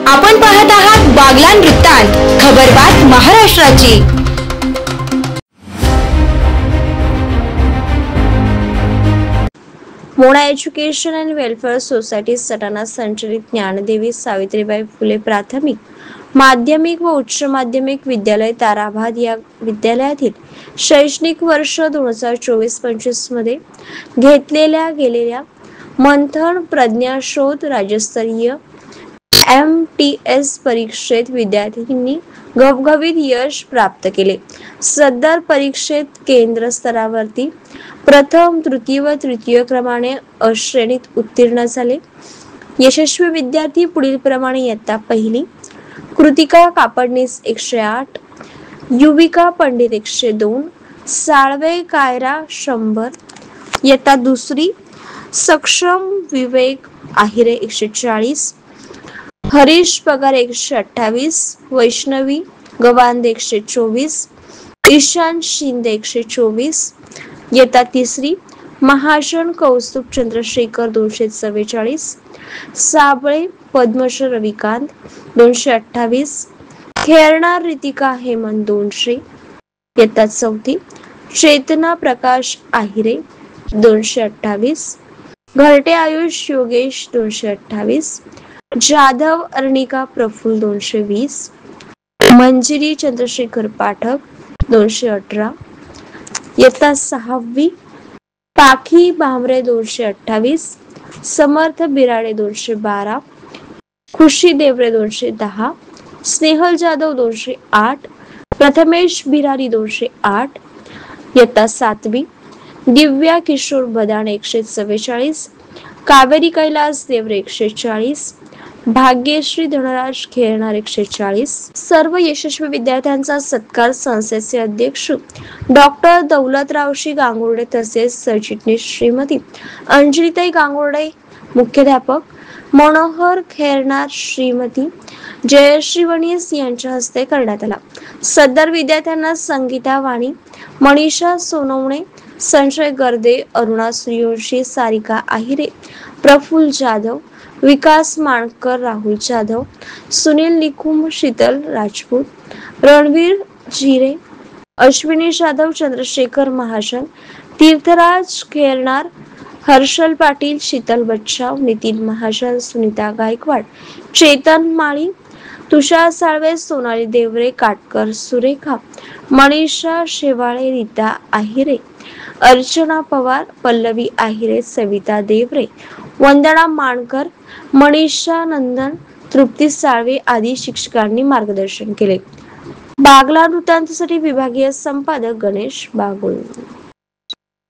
आपण पाहत आहात बागलाण वृत्तांत, खबरबात महाराष्ट्राची। Mona education and welfare society Satana संचलित ज्ञानदेवी सावित्रीबाई फुले प्राथमिक, माध्यमिक व उच्च माध्यमिक विद्यालय ताराभात या विद्यालयातील शैक्षणिक वर्ष 2024-25 मध्ये घेतलेल्या गेलेल्या मंथन प्रज्ञाशोध राज्यस्तरीय MTS परीक्षेत विद्यार्थ्यांनी घवघवीत यश प्राप्त केले। सदर परीक्षेत केंद्र स्तरावरती प्रथम, तृतीय व तृतीय क्रमाने अ श्रेणीत उत्तीर्ण झाले। यशस्वी विद्यार्थी पुढील प्रमाणे इयत्ता पहिली कृतिका कापडनीस 108, युविका पंडित 102, साळवे कायरा 100, इयत्ता दुसरी सक्षम विवेक आहिरे 140, हरीश पगार 128, वैष्णवी गवांदे 124, ईशान शिंदे 124, इयत्ता तिसरी महाजन कौस्तुभ चंद्रशेखर 244, साबळे पद्मश्री रविकांत 228, खेरणार रितिका हेमंत 200, इयत्ता चौथी चेतना प्रकाश आहिरे 228, घरटे आयुष योगेश 228, जाधव अर्णिका प्रफुल्ल 220, मंजिरी चंद्रशेखर पाठक 218, इयत्ता सहावी पाखी भामरे 228, समर्थ बिराडे 212, खुशी देवरे 210, स्नेहल जाधव 208, प्रथमेश बिरारी 208, इयत्ता सातवी दिव्या किशोर बदाणे 144, कावेरी कैलास देवरे 140, भाग्यश्री धनराज खेरणार 140। सर्व यशस्वी विद्यार्थ्यांचा सत्कार संस्थेचे अध्यक्ष डॉक्टर दौलतरावशी गांगुर्डे तसेच सरचिटणीस श्रीमती अंजलीताई गांगुर्डे, मुख्याध्यापक मनोहर खेरणार, श्रीमती जयश्री वणीस यांच्या हस्ते करण्यात आला। सदर विद्यार्थ्यांना संगीता वाणी, मनीषा सोनवणे, संजय गर्दे, अरुणा सूर्यवंशी, सारिका आहिरे, प्रफुल्ल जाधव, विकास माणकर, राहुल जाधव, सुनील निकुम, शीतल राजपूत, रणवीर जिरे, अश्विनी जाधव, चंद्रशेखर महाजन, तीर्थराज खेरणार, हर्षल पाटील, शीतल बच्चाव, नितीन महाजन, सुनीता गायकवाड, चेतन माळी, तुषार साळवे, सोनाली देवरे, काटकर सुरेखा, मनीषा शेवाळे, रीता आहिरे, अर्चना पवार, पल्लवी आहिरे, सविता देवरे, वंदना माणकर, मनीषा नंदन, तृप्ती साळवे आदी शिक्षकांनी मार्गदर्शन केले। बागलाण वृत्तांतसाठी विभागीय संपादक गणेश बागुल।